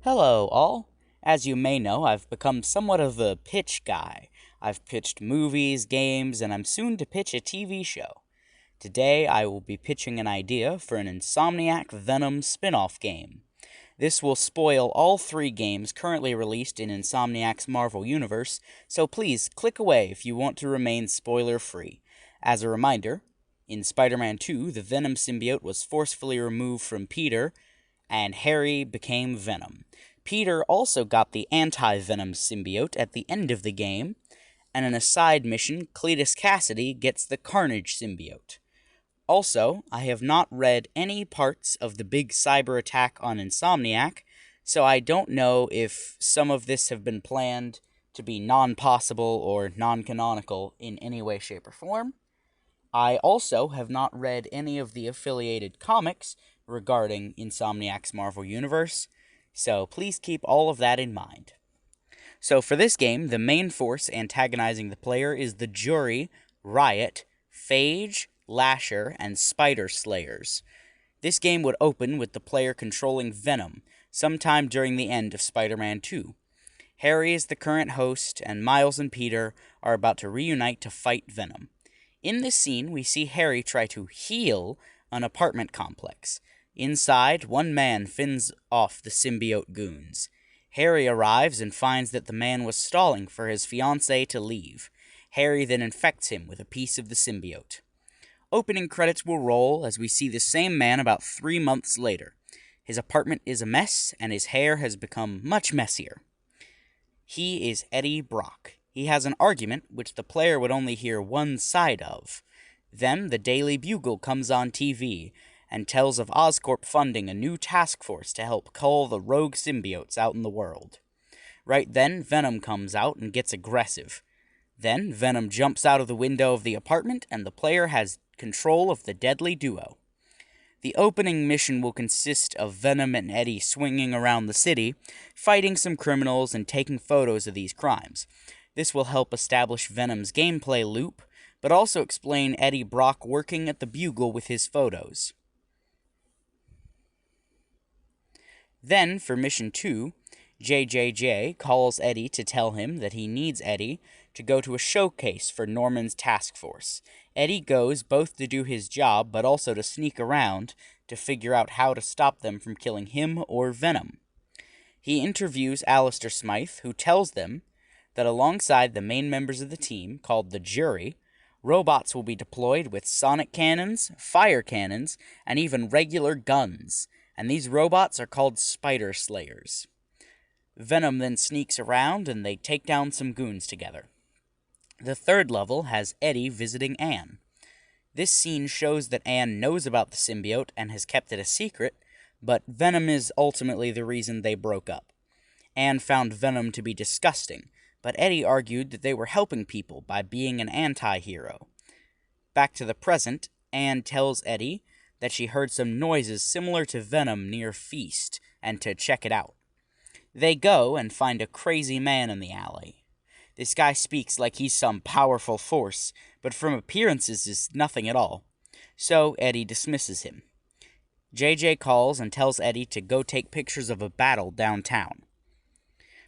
Hello, all. As you may know, I've become somewhat of a pitch guy. I've pitched movies, games, and I'm soon to pitch a TV show. Today, I will be pitching an idea for an Insomniac Venom spin-off game. This will spoil all three games currently released in Insomniac's Marvel Universe, so please click away if you want to remain spoiler-free. As a reminder, in Spider-Man 2, the Venom symbiote was forcefully removed from Peter, and Harry became Venom. Peter also got the anti-Venom symbiote at the end of the game, and in a side mission, Cletus Cassidy gets the Carnage symbiote. Also, I have not read any parts of the big cyber attack on Insomniac, so I don't know if some of this have been planned to be non-possible or non-canonical in any way, shape, or form. I also have not read any of the affiliated comics regarding Insomniac's Marvel Universe, so please keep all of that in mind. So for this game, the main force antagonizing the player is the Jury, Riot, Phage, Lasher, and Spider Slayers. This game would open with the player controlling Venom, sometime during the end of Spider-Man 2. Harry is the current host, and Miles and Peter are about to reunite to fight Venom. In this scene, we see Harry try to heal an apartment complex. Inside, one man fends off the symbiote goons. Harry arrives and finds that the man was stalling for his fiancée to leave. Harry then infects him with a piece of the symbiote. Opening credits will roll as we see the same man about 3 months later. His apartment is a mess, and his hair has become much messier. He is Eddie Brock. He has an argument which the player would only hear one side of. Then the Daily Bugle comes on TV and tells of Oscorp funding a new task force to help cull the rogue symbiotes out in the world. Right then, Venom comes out and gets aggressive. Then, Venom jumps out of the window of the apartment, and the player has control of the deadly duo. The opening mission will consist of Venom and Eddie swinging around the city, fighting some criminals and taking photos of these crimes. This will help establish Venom's gameplay loop, but also explain Eddie Brock working at the Bugle with his photos. Then, for Mission 2, JJJ calls Eddie to tell him that he needs Eddie to go to a showcase for Norman's task force. Eddie goes both to do his job, but also to sneak around to figure out how to stop them from killing him or Venom. He interviews Alistair Smythe, who tells them that alongside the main members of the team, called the Jury, robots will be deployed with sonic cannons, fire cannons, and even regular guns, and these robots are called Spider Slayers. Venom then sneaks around, and they take down some goons together. The third level has Eddie visiting Anne. This scene shows that Anne knows about the symbiote and has kept it a secret, but Venom is ultimately the reason they broke up. Anne found Venom to be disgusting, but Eddie argued that they were helping people by being an anti-hero. Back to the present, Anne tells Eddie that she heard some noises similar to Venom near Feast, and to check it out. They go and find a crazy man in the alley. This guy speaks like he's some powerful force, but from appearances is nothing at all. So Eddie dismisses him. JJ calls and tells Eddie to go take pictures of a battle downtown.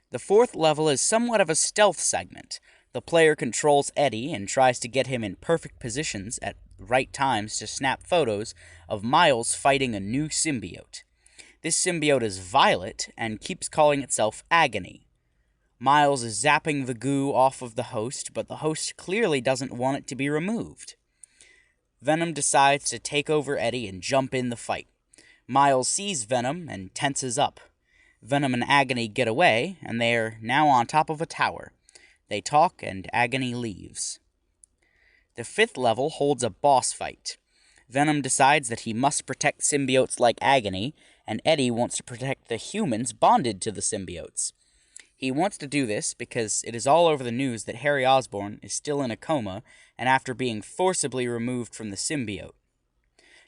The fourth level is somewhat of a stealth segment. The player controls Eddie and tries to get him in perfect positions at right times to snap photos of Miles fighting a new symbiote. This symbiote is violet and keeps calling itself Agony. Miles is zapping the goo off of the host, but the host clearly doesn't want it to be removed. Venom decides to take over Eddie and jump in the fight. Miles sees Venom and tenses up. Venom and Agony get away, and they are now on top of a tower. They talk, and Agony leaves. The fifth level holds a boss fight. Venom decides that he must protect symbiotes like Agony, and Eddie wants to protect the humans bonded to the symbiotes. He wants to do this because it is all over the news that Harry Osborn is still in a coma and after being forcibly removed from the symbiote.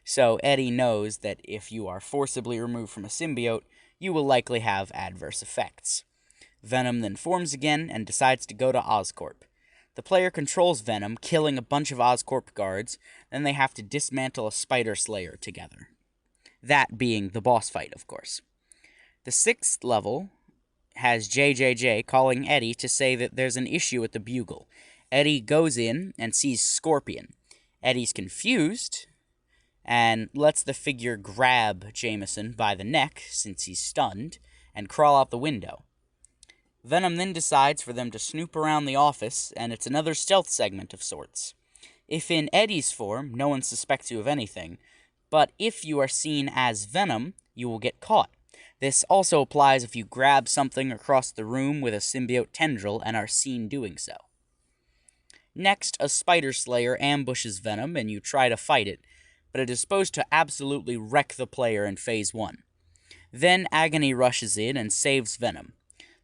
So Eddie knows that if you are forcibly removed from a symbiote, you will likely have adverse effects. Venom then forms again and decides to go to Oscorp. The player controls Venom, killing a bunch of Oscorp guards, then they have to dismantle a Spider Slayer together. That being the boss fight, of course. The 6th level has JJJ calling Eddie to say that there's an issue at the Bugle. Eddie goes in and sees Scorpion. Eddie's confused and lets the figure grab Jameson by the neck, since he's stunned, and crawl out the window. Venom then decides for them to snoop around the office, and it's another stealth segment of sorts. If in Eddie's form, no one suspects you of anything, but if you are seen as Venom, you will get caught. This also applies if you grab something across the room with a symbiote tendril and are seen doing so. Next, a Spider Slayer ambushes Venom and you try to fight it, but it is supposed to absolutely wreck the player in Phase 1. Then Agony rushes in and saves Venom.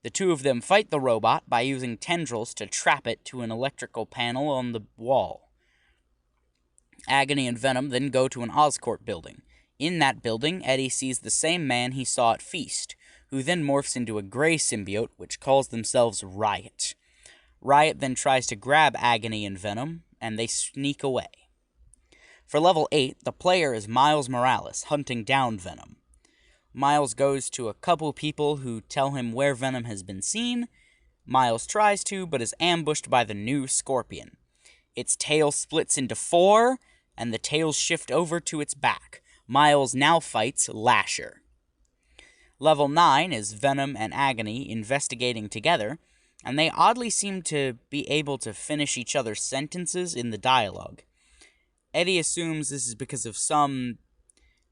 The two of them fight the robot by using tendrils to trap it to an electrical panel on the wall. Agony and Venom then go to an Oscorp building. In that building, Eddie sees the same man he saw at Feast, who then morphs into a gray symbiote which calls themselves Riot. Riot then tries to grab Agony and Venom, and they sneak away. For level 8, the player is Miles Morales, hunting down Venom. Miles goes to a couple people who tell him where Venom has been seen. Miles tries to, but is ambushed by the new Scorpion. Its tail splits into 4, and the tails shift over to its back. Miles now fights Lasher. Level 9 is Venom and Agony investigating together, and they oddly seem to be able to finish each other's sentences in the dialogue. Eddie assumes this is because of some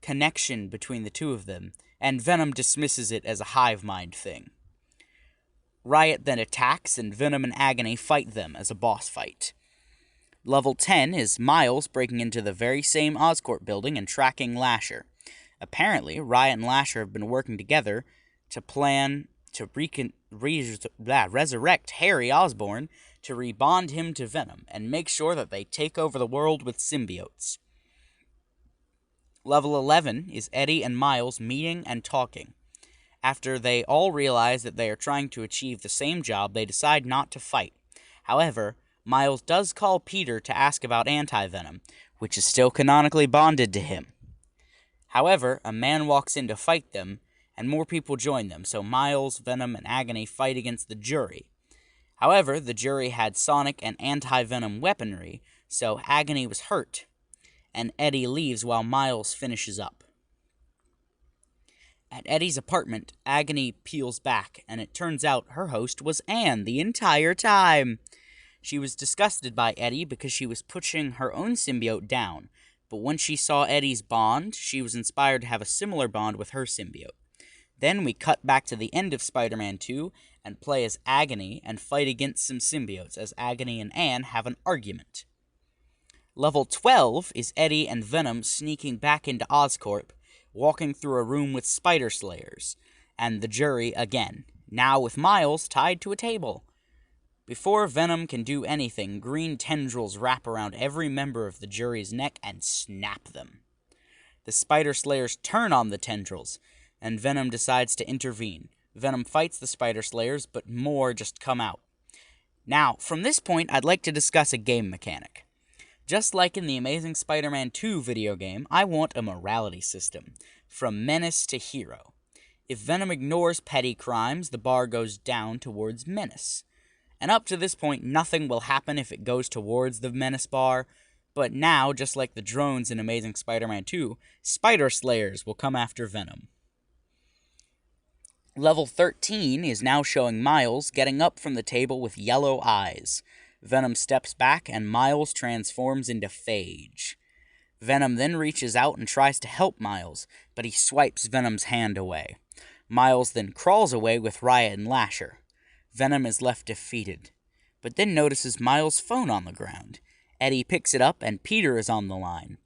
connection between the two of them, and Venom dismisses it as a hive mind thing. Riot then attacks, and Venom and Agony fight them as a boss fight. Level 10 is Miles breaking into the very same Oscorp building and tracking Lasher. Apparently, Riot and Lasher have been working together to plan to resurrect Harry Osborn to rebond him to Venom and make sure that they take over the world with symbiotes. Level 11 is Eddie and Miles meeting and talking. After they all realize that they are trying to achieve the same job, they decide not to fight. However, Miles does call Peter to ask about Anti-Venom, which is still canonically bonded to him. However, a man walks in to fight them, and more people join them, so Miles, Venom, and Agony fight against the jury. However, the jury had Sonic and Anti-Venom weaponry, so Agony was hurt, and Eddie leaves while Miles finishes up. At Eddie's apartment, Agony peels back, and it turns out her host was Anne the entire time. She was disgusted by Eddie because she was pushing her own symbiote down, but when she saw Eddie's bond, she was inspired to have a similar bond with her symbiote. Then we cut back to the end of Spider-Man 2 and play as Agony and fight against some symbiotes as Agony and Anne have an argument. Level 12 is Eddie and Venom sneaking back into Oscorp, walking through a room with Spider Slayers, and the jury again, now with Miles tied to a table. Before Venom can do anything, green tendrils wrap around every member of the jury's neck and snap them. The Spider Slayers turn on the tendrils, and Venom decides to intervene. Venom fights the Spider Slayers, but more just come out. Now, from this point, I'd like to discuss a game mechanic. Just like in the Amazing Spider-Man 2 video game, I want a morality system, from menace to hero. If Venom ignores petty crimes, the bar goes down towards menace. And up to this point, nothing will happen if it goes towards the menace bar, but now, just like the drones in Amazing Spider-Man 2, Spider Slayers will come after Venom. Level 13 is now showing Miles getting up from the table with yellow eyes. Venom steps back, and Miles transforms into Phage. Venom then reaches out and tries to help Miles, but he swipes Venom's hand away. Miles then crawls away with Riot and Lasher. Venom is left defeated, but then notices Miles' phone on the ground. Eddie picks it up, and Peter is on the line.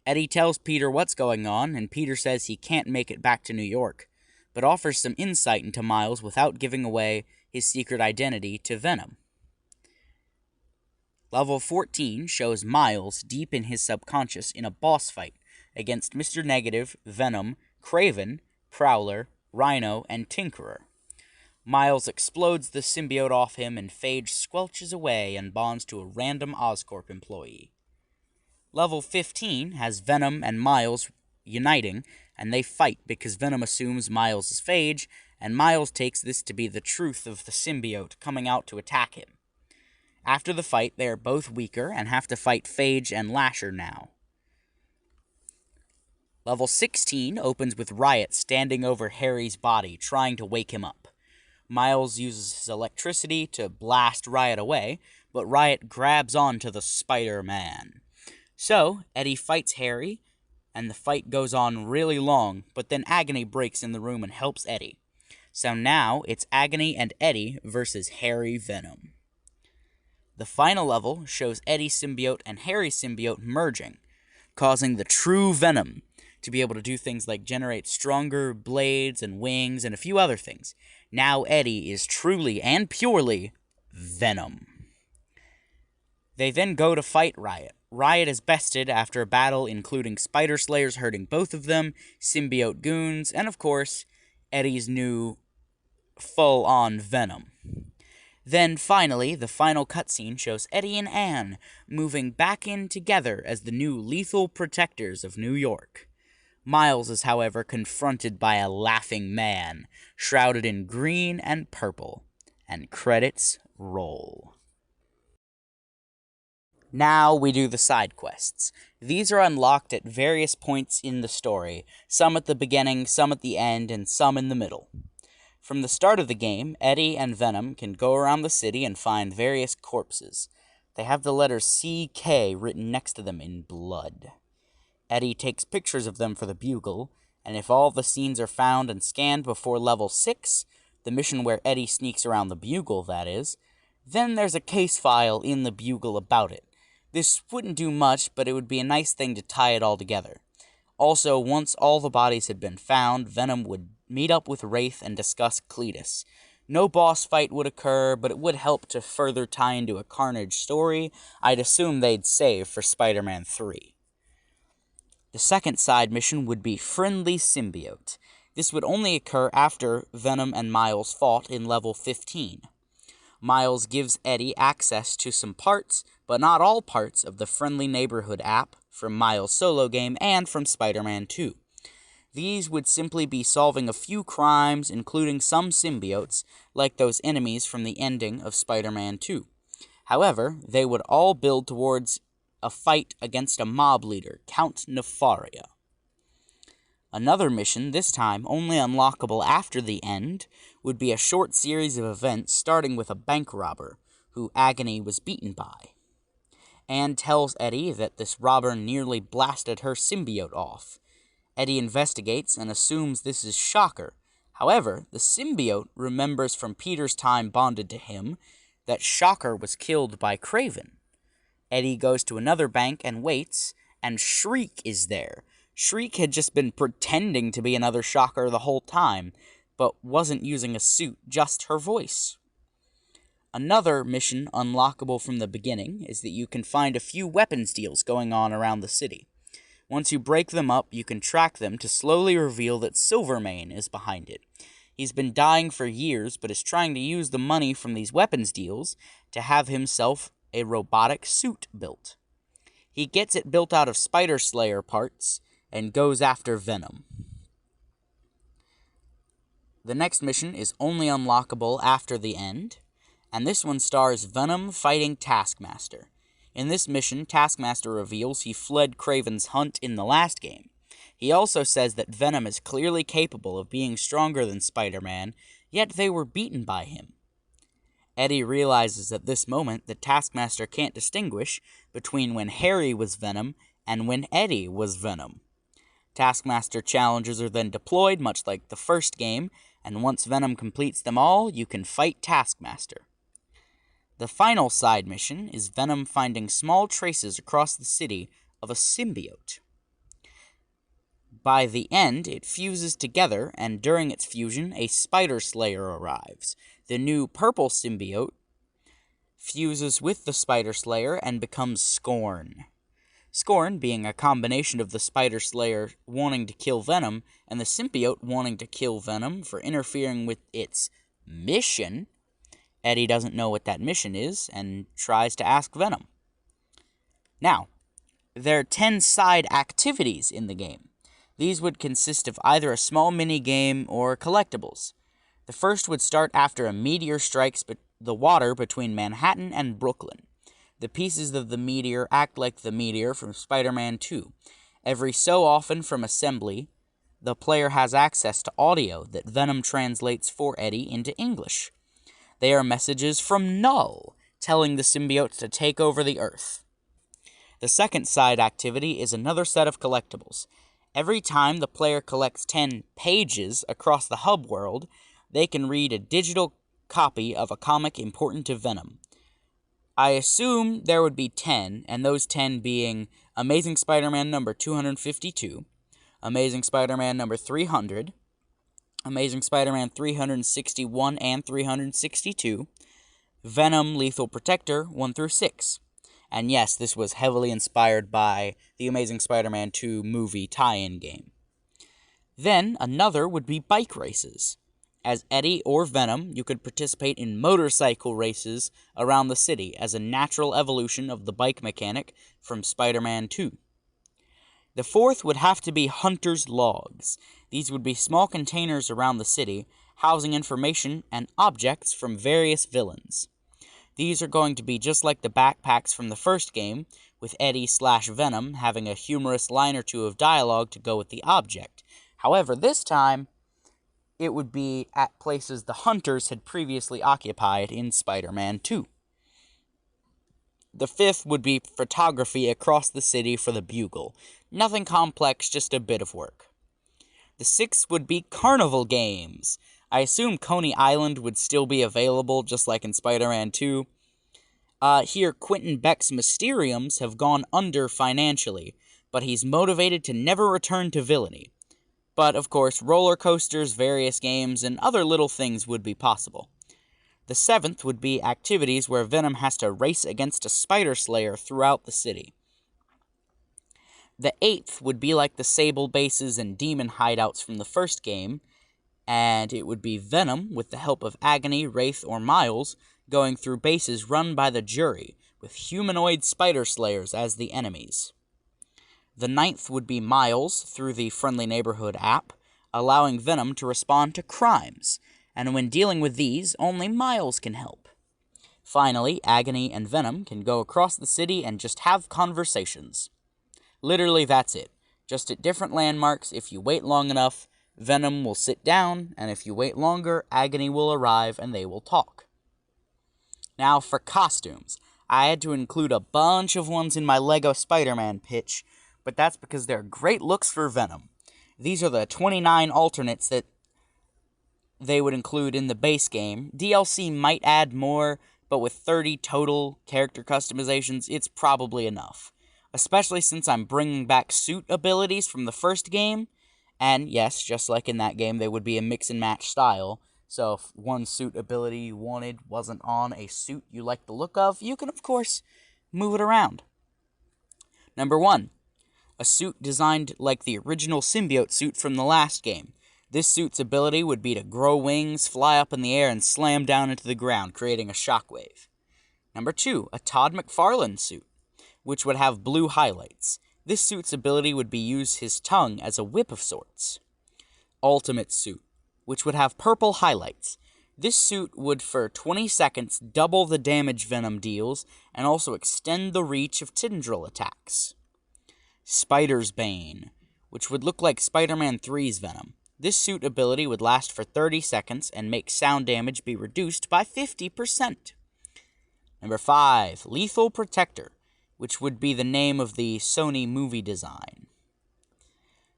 Eddie tells Peter what's going on, and Peter says he can't make it back to New York, but offers some insight into Miles without giving away his secret identity to Venom. Level 14 shows Miles deep in his subconscious in a boss fight against Mr. Negative, Venom, Kraven, Prowler, Rhino, and Tinkerer. Miles explodes the symbiote off him, and Phage squelches away and bonds to a random Oscorp employee. Level 15 has Venom and Miles uniting and they fight because Venom assumes Miles is Phage, and Miles takes this to be the truth of the symbiote coming out to attack him. After the fight, they are both weaker and have to fight Phage and Lasher now. Level 16 opens with Riot standing over Harry's body, trying to wake him up. Miles uses his electricity to blast Riot away, but Riot grabs onto the Spider-Man. So, Eddie fights Harry, and the fight goes on really long, but then Agony breaks in the room and helps Eddie. So now, it's Agony and Eddie versus Harry Venom. The final level shows Eddie symbiote and Harry symbiote merging, causing the true Venom to be able to do things like generate stronger blades and wings and a few other things. Now Eddie is truly and purely Venom. They then go to fight Riot. Riot is bested after a battle including Spider Slayers hurting both of them, symbiote goons, and of course, Eddie's new full-on Venom. Then, finally, the final cutscene shows Eddie and Anne moving back in together as the new lethal protectors of New York. Miles is, however, confronted by a laughing man, shrouded in green and purple, and credits roll. Now we do the side quests. These are unlocked at various points in the story, some at the beginning, some at the end, and some in the middle. From the start of the game, Eddie and Venom can go around the city and find various corpses. They have the letters CK written next to them in blood. Eddie takes pictures of them for the Bugle, and if all the scenes are found and scanned before level 6, the mission where Eddie sneaks around the Bugle, that is, then there's a case file in the Bugle about it. This wouldn't do much, but it would be a nice thing to tie it all together. Also, once all the bodies had been found, Venom would meet up with Wraith and discuss Cletus. No boss fight would occur, but it would help to further tie into a Carnage story I'd assume they'd save for Spider-Man 3. The second side mission would be Friendly Symbiote. This would only occur after Venom and Miles fought in level 15. Miles gives Eddie access to some parts, but not all parts, of the Friendly Neighborhood app from Miles' solo game and from Spider-Man 2. These would simply be solving a few crimes, including some symbiotes, like those enemies from the ending of Spider-Man 2. However, they would all build towards a fight against a mob leader, Count Nefaria. Another mission, this time only unlockable after the end, would be a short series of events starting with a bank robber, who Agony was beaten by. Anne tells Eddie that this robber nearly blasted her symbiote off. Eddie investigates and assumes this is Shocker. However, the symbiote remembers from Peter's time bonded to him that Shocker was killed by Kraven. Eddie goes to another bank and waits, and Shriek is there. Shriek had just been pretending to be another Shocker the whole time, but wasn't using a suit, just her voice. Another mission unlockable from the beginning is that you can find a few weapons deals going on around the city. Once you break them up, you can track them to slowly reveal that Silvermane is behind it. He's been dying for years, but is trying to use the money from these weapons deals to have himself a robotic suit built. He gets it built out of Spider Slayer parts, and goes after Venom. The next mission is only unlockable after the end, and this one stars Venom fighting Taskmaster. In this mission, Taskmaster reveals he fled Kraven's hunt in the last game. He also says that Venom is clearly capable of being stronger than Spider-Man, yet they were beaten by him. Eddie realizes at this moment that Taskmaster can't distinguish between when Harry was Venom and when Eddie was Venom. Taskmaster challenges are then deployed, much like the first game, and once Venom completes them all, you can fight Taskmaster. The final side mission is Venom finding small traces across the city of a symbiote. By the end, it fuses together, and during its fusion, a Spider Slayer arrives. The new purple symbiote fuses with the Spider Slayer and becomes Scorn. Scorn being a combination of the Spider Slayer wanting to kill Venom and the symbiote wanting to kill Venom for interfering with its mission. Eddie doesn't know what that mission is and tries to ask Venom. Now, there are 10 side activities in the game. These would consist of either a small mini-game or collectibles. The first would start after a meteor strikes the water between Manhattan and Brooklyn. The pieces of the meteor act like the meteor from Spider-Man 2. Every so often from assembly, the player has access to audio that Venom translates for Eddie into English. They are messages from Null, telling the symbiotes to take over the Earth. The second side activity is another set of collectibles. Every time the player collects 10 pages across the hub world, they can read a digital copy of a comic important to Venom. I assume there would be 10, and those 10 being Amazing Spider-Man number 252, Amazing Spider-Man number 300, Amazing Spider-Man 361 and 362, Venom Lethal Protector 1 through 6. And yes, this was heavily inspired by the Amazing Spider-Man 2 movie tie-in game. Then another would be bike races. As Eddie or Venom, you could participate in motorcycle races around the city as a natural evolution of the bike mechanic from Spider-Man 2. The fourth would have to be Hunter's Logs. These would be small containers around the city, housing information and objects from various villains. These are going to be just like the backpacks from the first game, with Eddie/Venom having a humorous line or two of dialogue to go with the object. However, this time, it would be at places the Hunters had previously occupied in Spider-Man 2. The fifth would be photography across the city for the Bugle. Nothing complex, just a bit of work. The sixth would be carnival games. I assume Coney Island would still be available, just like in Spider-Man 2. Here, Quentin Beck's Mysteriums have gone under financially, but he's motivated to never return to villainy. But, of course, roller coasters, various games, and other little things would be possible. The seventh would be activities where Venom has to race against a spider slayer throughout the city. The eighth would be like the Sable bases and demon hideouts from the first game, and it would be Venom, with the help of Agony, Wraith, or Miles, going through bases run by the jury, with humanoid spider slayers as the enemies. The ninth would be Miles, through the Friendly Neighborhood app, allowing Venom to respond to crimes, and when dealing with these, only Miles can help. Finally, Agony and Venom can go across the city and just have conversations. Literally, that's it. Just at different landmarks, if you wait long enough, Venom will sit down, and if you wait longer, Agony will arrive and they will talk. Now, for costumes. I had to include a bunch of ones in my LEGO Spider-Man pitch, but that's because they're great looks for Venom. These are the 29 alternates that they would include in the base game. DLC might add more, but with 30 total character customizations, it's probably enough. Especially since I'm bringing back suit abilities from the first game, and yes, just like in that game, they would be a mix-and-match style. So if one suit ability you wanted wasn't on a suit you like the look of, you can, of course, move it around. Number 1. A suit designed like the original symbiote suit from the last game. This suit's ability would be to grow wings, fly up in the air, and slam down into the ground, creating a shockwave. Number 2. A Todd McFarlane suit, which would have blue highlights. This suit's ability would be use his tongue as a whip of sorts. Ultimate suit, which would have purple highlights. This suit would, for 20 seconds, double the damage Venom deals, and also extend the reach of tendril attacks. Spider's Bane, which would look like Spider-Man 3's Venom. This suit ability would last for 30 seconds and make sound damage be reduced by 50%. Number 5. Lethal Protector, which would be the name of the Sony movie design.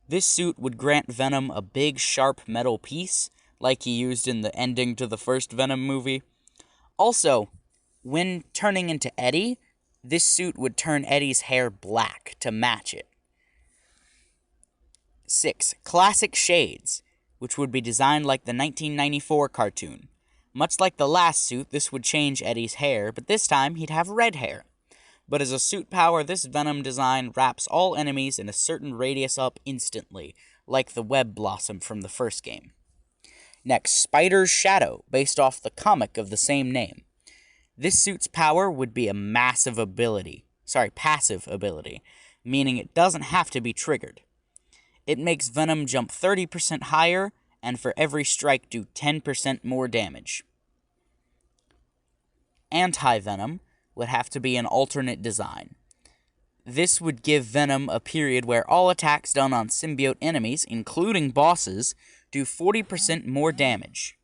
This suit would grant Venom a big, sharp metal piece, like he used in the ending to the first Venom movie. Also, when turning into Eddie, this suit would turn Eddie's hair black to match it. 6. Classic Shades, which would be designed like the 1994 cartoon. Much like the last suit, this would change Eddie's hair, but this time he'd have red hair. But as a suit power, this Venom design wraps all enemies in a certain radius up instantly, like the Web Blossom from the first game. Next, Spider's Shadow, based off the comic of the same name. This suit's power would be a passive ability, meaning it doesn't have to be triggered. It makes Venom jump 30% higher, and for every strike do 10% more damage. Anti-Venom would have to be an alternate design. This would give Venom a period where all attacks done on symbiote enemies, including bosses, do 40% more damage.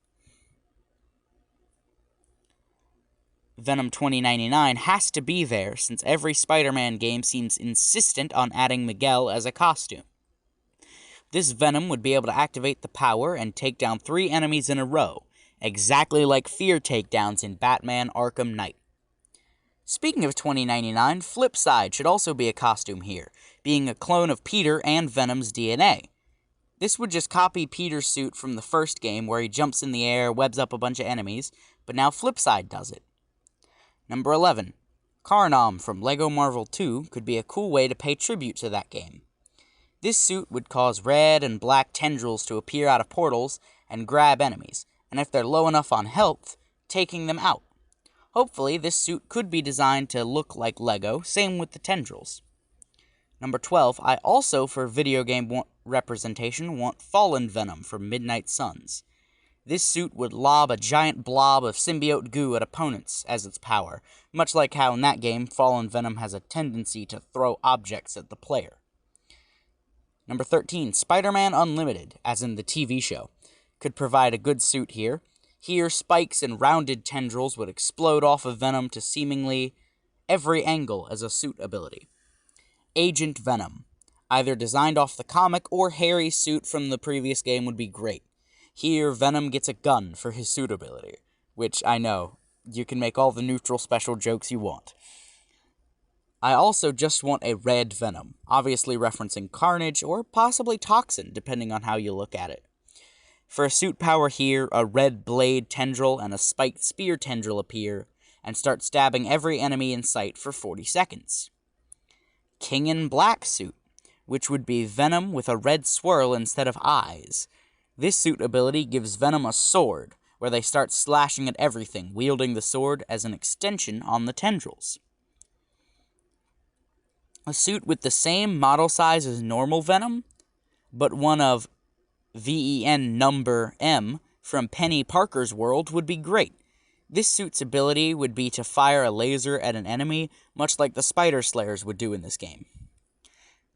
Venom 2099 has to be there since every Spider-Man game seems insistent on adding Miguel as a costume. This Venom would be able to activate the power and take down 3 enemies in a row, exactly like Fear takedowns in Batman Arkham Knight. Speaking of 2099, Flipside should also be a costume here, being a clone of Peter and Venom's DNA. This would just copy Peter's suit from the first game where he jumps in the air, webs up a bunch of enemies, but now Flipside does it. Number 11. Karnam from LEGO Marvel 2 could be a cool way to pay tribute to that game. This suit would cause red and black tendrils to appear out of portals and grab enemies, and if they're low enough on health, taking them out. Hopefully, this suit could be designed to look like LEGO, same with the tendrils. Number 12, I also, for video game representation, want Fallen Venom from Midnight Suns. This suit would lob a giant blob of symbiote goo at opponents as its power, much like how in that game, Fallen Venom has a tendency to throw objects at the player. Number 13, Spider-Man Unlimited, as in the TV show, could provide a good suit here. Here, spikes and rounded tendrils would explode off of Venom to seemingly every angle as a suit ability. Agent Venom, either designed off the comic or Harry's suit from the previous game would be great. Here, Venom gets a gun for his suit ability, which I know, you can make all the neutral special jokes you want. I also just want a red Venom, obviously referencing Carnage or possibly Toxin, depending on how you look at it. For a suit power here, a red blade tendril and a spiked spear tendril appear, and start stabbing every enemy in sight for 40 seconds. King in Black suit, which would be Venom with a red swirl instead of eyes. This suit ability gives Venom a sword, where they start slashing at everything, wielding the sword as an extension on the tendrils. A suit with the same model size as normal Venom, but one of VEN number M from Penny Parker's world would be great. This suit's ability would be to fire a laser at an enemy, much like the Spider Slayers would do in this game.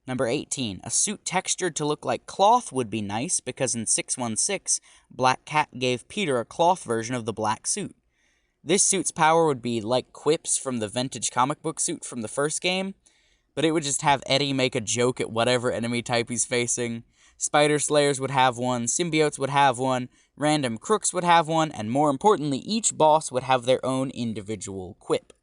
Number 18. A suit textured to look like cloth would be nice, because in 616, Black Cat gave Peter a cloth version of the black suit. This suit's power would be like quips from the vintage comic book suit from the first game, but it would just have Eddie make a joke at whatever enemy type he's facing. Spider Slayers would have one, symbiotes would have one, random crooks would have one, and more importantly, each boss would have their own individual quip.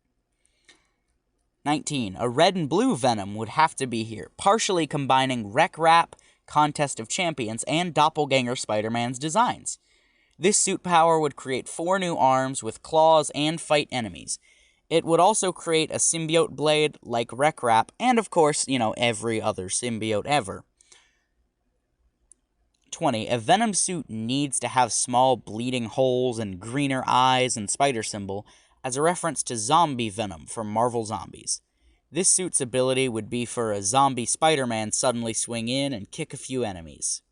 19. A red and blue Venom would have to be here, partially combining Wreck Rap, Contest of Champions, and Doppelganger Spider-Man's designs. This suit power would create 4 new arms with claws and fight enemies. It would also create a symbiote blade like Wreck Rap, and of course, every other symbiote ever. 20. A Venom suit needs to have small bleeding holes and greener eyes and spider symbol as a reference to Zombie Venom from Marvel Zombies. This suit's ability would be for a zombie Spider-Man suddenly swing in and kick a few enemies.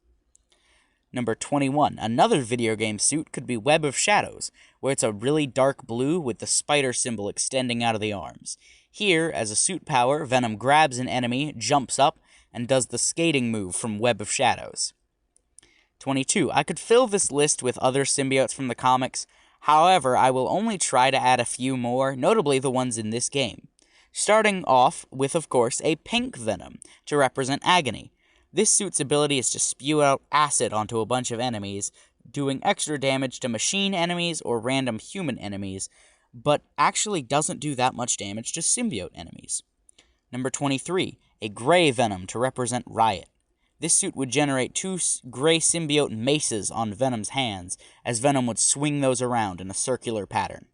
Number 21. Another video game suit could be Web of Shadows, where it's a really dark blue with the spider symbol extending out of the arms. Here, as a suit power, Venom grabs an enemy, jumps up, and does the skating move from Web of Shadows. 22. I could fill this list with other symbiotes from the comics, however, I will only try to add a few more, notably the ones in this game. Starting off with, of course, a pink Venom, to represent Agony. This suit's ability is to spew out acid onto a bunch of enemies, doing extra damage to machine enemies or random human enemies, but actually doesn't do that much damage to symbiote enemies. Number 23. A gray Venom to represent Riot. This suit would generate 2 gray symbiote maces on Venom's hands, as Venom would swing those around in a circular pattern.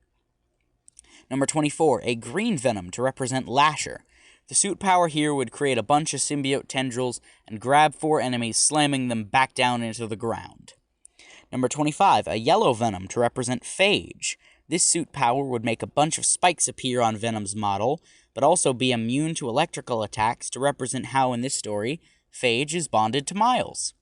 Number 24. A green Venom to represent Lasher. The suit power here would create a bunch of symbiote tendrils and grab 4 enemies, slamming them back down into the ground. Number 25. A yellow Venom to represent Phage. This suit power would make a bunch of spikes appear on Venom's model, but also be immune to electrical attacks to represent how, in this story, Phage is bonded to Miles.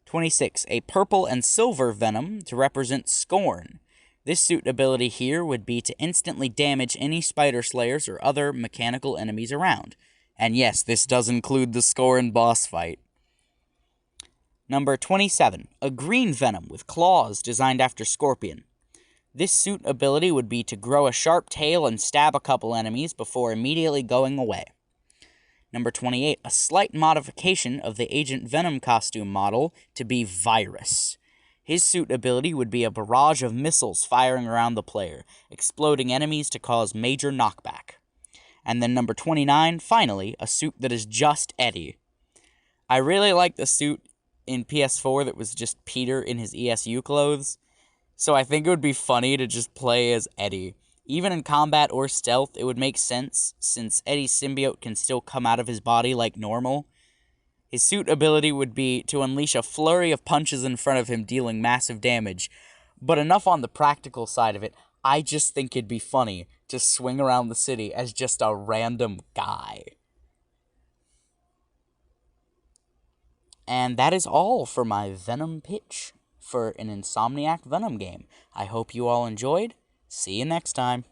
26. A purple and silver Venom to represent Scorn. This suit ability here would be to instantly damage any Spider Slayers or other mechanical enemies around. And yes, this does include the Scorn boss fight. Number 27. A green Venom with claws designed after Scorpion. This suit ability would be to grow a sharp tail and stab a couple enemies before immediately going away. Number 28. A slight modification of the Agent Venom costume model to be Virus. His suit ability would be a barrage of missiles firing around the player, exploding enemies to cause major knockback. And then number 29, finally, a suit that is just Eddie. I really like the suit in PS4 that was just Peter in his ESU clothes, so I think it would be funny to just play as Eddie. Even in combat or stealth, it would make sense, since Eddie's symbiote can still come out of his body like normal. His suit ability would be to unleash a flurry of punches in front of him, dealing massive damage. But enough on the practical side of it, I just think it'd be funny to swing around the city as just a random guy. And that is all for my Venom pitch for an Insomniac Venom game. I hope you all enjoyed. See you next time.